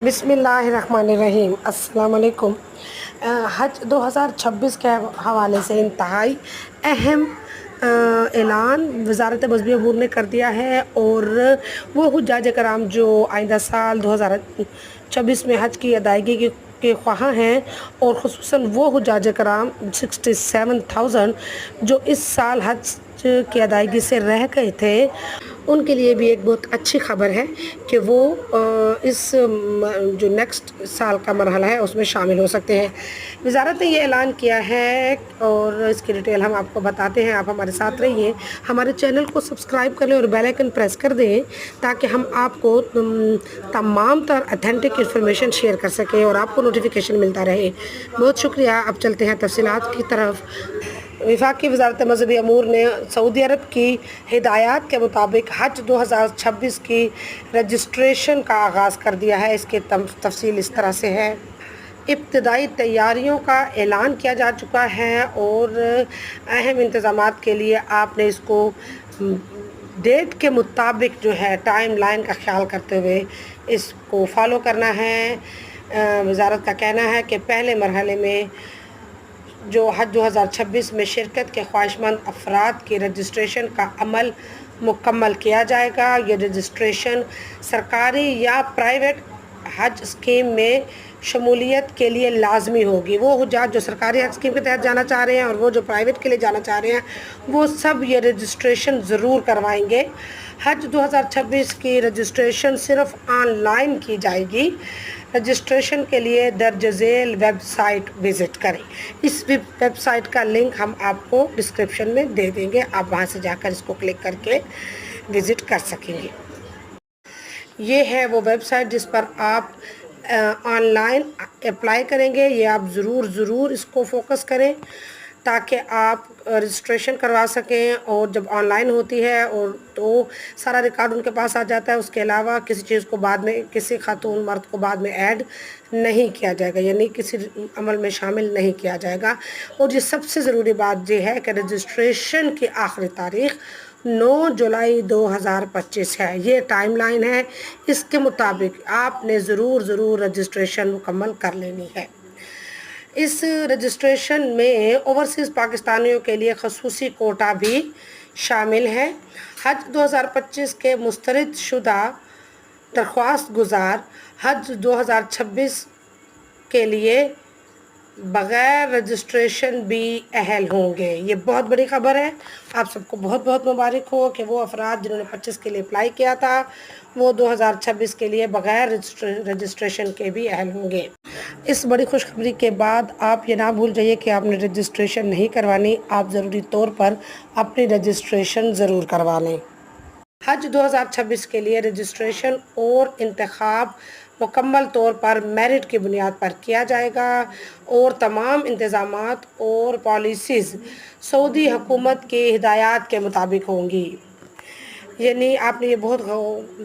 बिस्मिल्लाहिर्रहमानिर्रहीम। अस्सलाम वालेकुम। हज 2026 के हवाले से इंतहाई अहम ऐलान वज़ारत मज़हबी अमूर ने कर दिया है और वो हुज्जाज कराम जो आइंदा साल 2026 में हज की अदायगी के ख्वाह हैं और ख़ुसूसन वो हुज्जाज कराम 67,000 जो इस साल हज की अदायगी से रह गए थे, उनके लिए भी एक बहुत अच्छी खबर है कि वो इस जो नेक्स्ट साल का मरहला है उसमें शामिल हो सकते हैं। वज़ारत ने ये ऐलान किया है और इसकी डिटेल हम आपको बताते हैं। आप हमारे साथ रहिए, हमारे चैनल को सब्सक्राइब कर लें और बेल आइकन प्रेस कर दें ताकि हम आपको तमाम तर अथेंटिक इन्फॉर्मेशन शेयर कर सकें और आपको नोटिफिकेशन मिलता रहे। बहुत शुक्रिया। अब चलते हैं तफसीलात की तरफ। वफाकी वज़ारत मज़हबी अमूर ने सऊदी अरब की हिदायत के मुताबिक हज 2026 की रजिस्ट्रेशन का आगाज़ कर दिया है। इसकी तफसील इस तरह से है। इब्तदाई तैयारियों का ऐलान किया जा चुका है और अहम इंतज़ामात के लिए आपने इसको डेट के मुताबिक जो है टाइम लाइन का ख्याल करते हुए इसको फॉलो करना है। वज़ारत का कहना है कि पहले मरहले में जो हज 2026 में शिरकत के ख्वाहिशमंद अफराद की रजिस्ट्रेशन का अमल मुकम्मल किया जाएगा। ये रजिस्ट्रेशन सरकारी या प्राइवेट हज स्कीम में शमूलियत के लिए लाजमी होगी। वो हुज्जाज जो सरकारी हज स्कीम के तहत जाना चाह रहे हैं और वो जो प्राइवेट के लिए जाना चाह रहे हैं वो सब ये रजिस्ट्रेशन ज़रूर करवाएंगे। हज 2026 की रजिस्ट्रेशन सिर्फ ऑनलाइन की जाएगी। रजिस्ट्रेशन के लिए दर्ज झेल वेबसाइट विज़िट करें। इस वेबसाइट का लिंक हम आपको डिस्क्रिप्शन में दे देंगे, आप वहां से जाकर इसको क्लिक करके विज़िट कर सकेंगे। ये है वो वेबसाइट जिस पर आप ऑनलाइन अप्लाई करेंगे। ये आप ज़रूर इसको फोकस करें ताकि आप रजिस्ट्रेशन करवा सकें और जब ऑनलाइन होती है और तो सारा रिकॉर्ड उनके पास आ जाता है। उसके अलावा किसी चीज़ को बाद में किसी खातून मर्द को बाद में ऐड नहीं किया जाएगा, यानी किसी अमल में शामिल नहीं किया जाएगा। और ये सबसे ज़रूरी बात ये है कि रजिस्ट्रेशन की आखिरी तारीख़ 9 जुलाई 2025 है। ये टाइम लाइन है, इसके मुताबिक आपने ज़रूर रजिस्ट्रेशन मुकम्मल कर लेनी है। इस रजिस्ट्रेशन में ओवरसीज़ पाकिस्तानियों के लिए खसूसी कोटा भी शामिल है। हज 2025 के मुस्तरद शुदा दरख्वास्त गुजार हज 2026 के लिए बग़ैर रजिस्ट्रेशन भी अहल होंगे। ये बहुत बड़ी ख़बर है। आप सबको बहुत मुबारक हो कि वो अफराद जिन्होंने 25 के लिए अप्लाई किया था वो 2026 के लिए बग़ैर रजिस्ट्रेशन के भी अहल होंगे। इस बड़ी खुशखबरी के बाद आप ये ना भूल जाइए कि आपने रजिस्ट्रेशन नहीं करवानी, आप ज़रूरी तौर पर अपनी रजिस्ट्रेशन ज़रूर करवा लें। हज 2026 के लिए रजिस्ट्रेशन और इंतखाब मुकम्मल तौर पर मेरिट की बुनियाद पर किया जाएगा और तमाम इंतज़ामात और पॉलिसीज़ सऊदी हुकूमत की हिदायत के मुताबिक होंगी। यानी आपने ये बहुत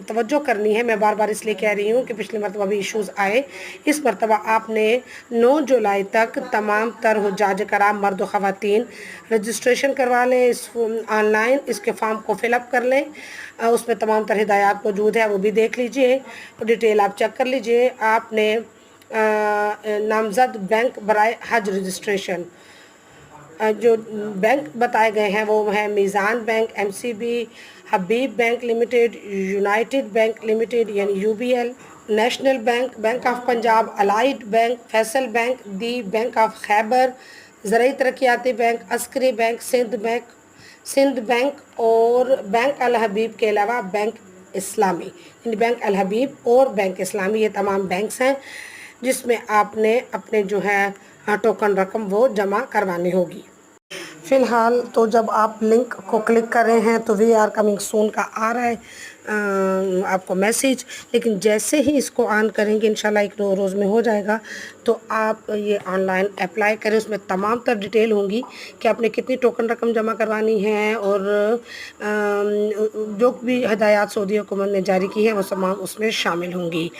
तवज्जो करनी है। मैं बार इसलिए कह रही हूँ कि पिछली मरतबा भी इश्यूज़ आए। इस मरतबा आपने 9 जुलाई तक तमाम तर हुज्जाज कराम मर्द व ख़वातीन रजिस्ट्रेशन करवा लें। इस ऑनलाइन इसके फॉर्म को फिलअप कर लें, उसमें तमाम तर हिदायत मौजूद है, वो भी देख लीजिए, डिटेल आप चेक कर लीजिए। आपने नामज़द बैंक बराए हज रजिस्ट्रेशन जो बैंक बताए गए हैं वो है Meezan bank, MCB, Habib bank limited, united bank limited यानी UBL, national bank, bank of Punjab, allied bank, Faysal bank, the bank of Khyber, Zarai Taraqiati bank, Askari bank, Sindh bank और बैंक अल हबीब के अलावा बैंक इस्लामी यानी बैंक अल हबीब और बैंक इस्लामी। ये तमाम बैंक्स हैं जिसमें आपने अपने जो है टोकन रकम वो जमा करवानी होगी। फ़िलहाल तो जब आप लिंक को क्लिक कर रहे हैं तो वी आर कमिंग सून का आ रहा है आपको मैसेज, लेकिन जैसे ही इसको ऑन करेंगे इंशाल्लाह एक दो रोज़ में हो जाएगा। तो आप ये ऑनलाइन अप्लाई करें, उसमें तमाम तर डिटेल होंगी कि आपने कितनी टोकन रकम जमा करवानी है और जो भी हिदायत सऊदी हुकूमत ने जारी की है वो तमाम उसमें शामिल होंगी।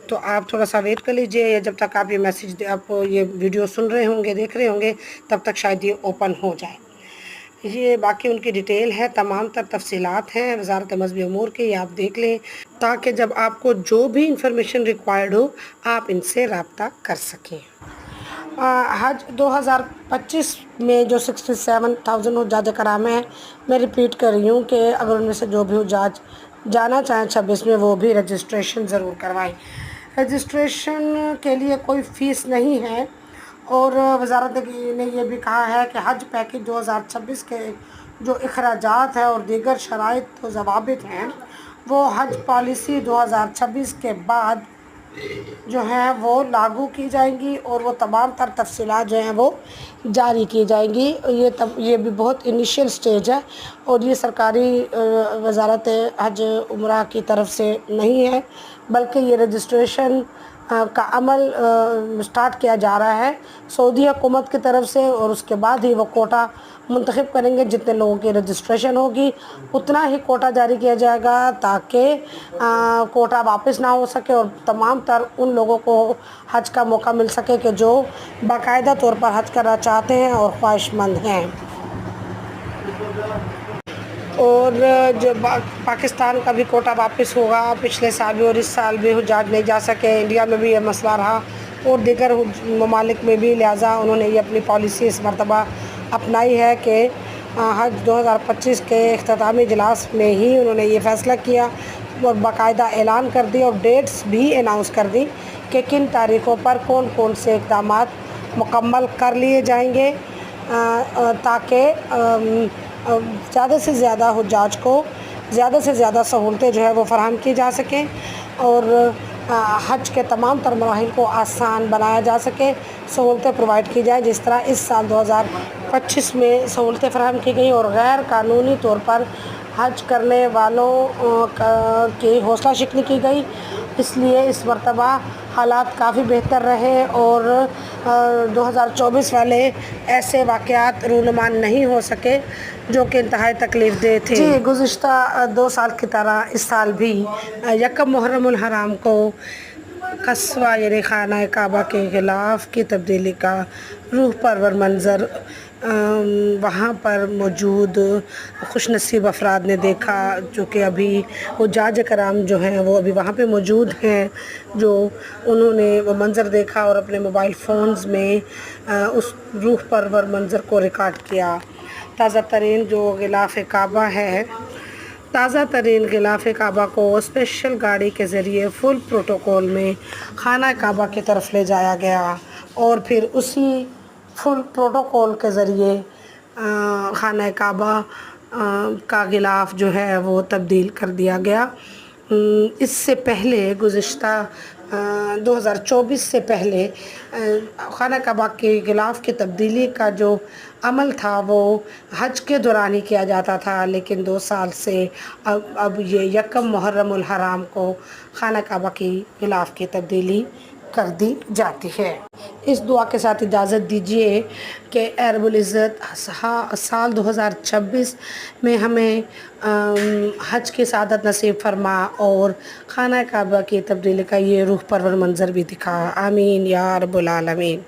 तो आप थोड़ा सा वेट कर लीजिए, या जब तक आप ये मैसेज आप ये वीडियो सुन रहे होंगे, देख रहे होंगे, तब तक शायद ये ओपन हो जाए। یہ باقی ان کی ڈیٹیل ہے، تمام تر تفصیلات ہیں وزارت مذہبی امور کی، یہ آپ دیکھ لیں تاکہ جب آپ کو جو بھی انفارمیشن ریکوائرڈ ہو آپ ان سے رابطہ کر سکیں۔ حج 2025 میں جو 67,000 حجاج کرام ہیں، میں ریپیٹ کر رہی ہوں کہ اگر ان میں سے جو بھی حجاج جانا چاہیں 26 میں وہ بھی رجسٹریشن ضرور کروائیں۔ رجسٹریشن کے لیے کوئی فیس نہیں ہے، اور وزارت نے یہ بھی کہا ہے کہ حج پیکج 2026 کے جو اخراجات ہیں اور دیگر شرائط و ضوابط ہیں وہ حج پالیسی 2026 کے بعد جو ہیں وہ لاگو کی جائیں گی، اور وہ تمام تر تفصیلات جو ہیں وہ جاری کی جائیں گی۔ یہ بھی بہت انیشیل سٹیج ہے، اور یہ سرکاری وزارت حج عمرہ کی طرف سے نہیں ہے، بلکہ یہ رجسٹریشن کا عمل سٹارٹ کیا جا رہا ہے سعودی حکومت کی طرف سے، اور اس کے بعد ہی وہ کوٹا منتخب کریں گے۔ جتنے لوگوں کی رجسٹریشن ہوگی اتنا ہی کوٹا جاری کیا جائے گا تاکہ کوٹا واپس نہ ہو سکے، اور تمام تر ان لوگوں کو حج کا موقع مل سکے کہ جو باقاعدہ طور پر حج کرنا چاہتے ہیں اور خواہش مند ہیں۔ اور جو پاکستان کا بھی کوٹا واپس ہوگا، پچھلے سال بھی اور اس سال بھی حجاج نہیں جا سکے، انڈیا میں بھی یہ مسئلہ رہا اور دیگر ممالک میں بھی، لہٰذا انہوں نے یہ اپنی پالیسی اس مرتبہ اپنائی ہے کہ حج 2025 کے اختتامی اجلاس میں ہی انہوں نے یہ فیصلہ کیا اور باقاعدہ اعلان کر دی اور ڈیٹس بھی اناؤنس کر دی کہ کن تاریخوں پر کون کون سے اقدامات مکمل کر لیے جائیں گے، تاکہ زیادہ سے زیادہ حجاج کو زیادہ سے زیادہ سہولتیں جو ہے وہ فراہم کی جا سکیں، اور حج کے تمام تر مراحل کو آسان بنایا جا سکے، سہولتیں پرووائڈ کی جائیں جس طرح اس سال 2025 میں سہولتیں فراہم کی گئیں، اور غیر قانونی طور پر حج کرنے والوں کی حوصلہ شکنی کی گئی۔ اس لیے اس مرتبہ حالات کافی بہتر رہے، اور 2024 والے ایسے واقعات رونما نہیں ہو سکے جو کہ انتہائی تکلیف دہ تھے۔ جی، گزشتہ 2 سال کی طرح اس سال بھی یکم محرم الحرام کو قصوہ یعنی خانہ کعبہ کے غلاف کی تبدیلی کا روح پرور منظر وہاں پر موجود خوش نصیب افراد نے دیکھا، جو کہ ابھی حجاج کرام جو ہیں وہ ابھی وہاں پہ موجود ہیں، جو انہوں نے وہ منظر دیکھا اور اپنے موبائل فونز میں اس روح پرور منظر کو ریکارڈ کیا۔ تازہ ترین جو غلاف کعبہ ہے، تازہ ترین غلاف کعبہ کو اسپیشل گاڑی کے ذریعے فل پروٹوکول میں خانہ کعبہ کی طرف لے جایا گیا، اور پھر اسی فل پروٹوکول کے ذریعے خانہ کعبہ کا غلاف جو ہے وہ تبدیل کر دیا گیا۔ اس سے پہلے گزشتہ 2024 سے پہلے خانہ کعبہ کے غلاف کی تبدیلی کا جو عمل تھا وہ حج کے دوران ہی کیا جاتا تھا، لیکن 2 سال سے اب یہ یکم محرم الحرام کو خانہ کعبہ کی غلاف کی تبدیلی کر دی جاتی ہے۔ اس دعا کے ساتھ اجازت دیجیے کہ اے رب العزت سال 2026 میں ہمیں حج کی سعادت نصیب فرما اور خانہ کعبہ کی تبدیلی کا یہ روح پرور منظر بھی دکھا۔ آمین یا رب العالمین۔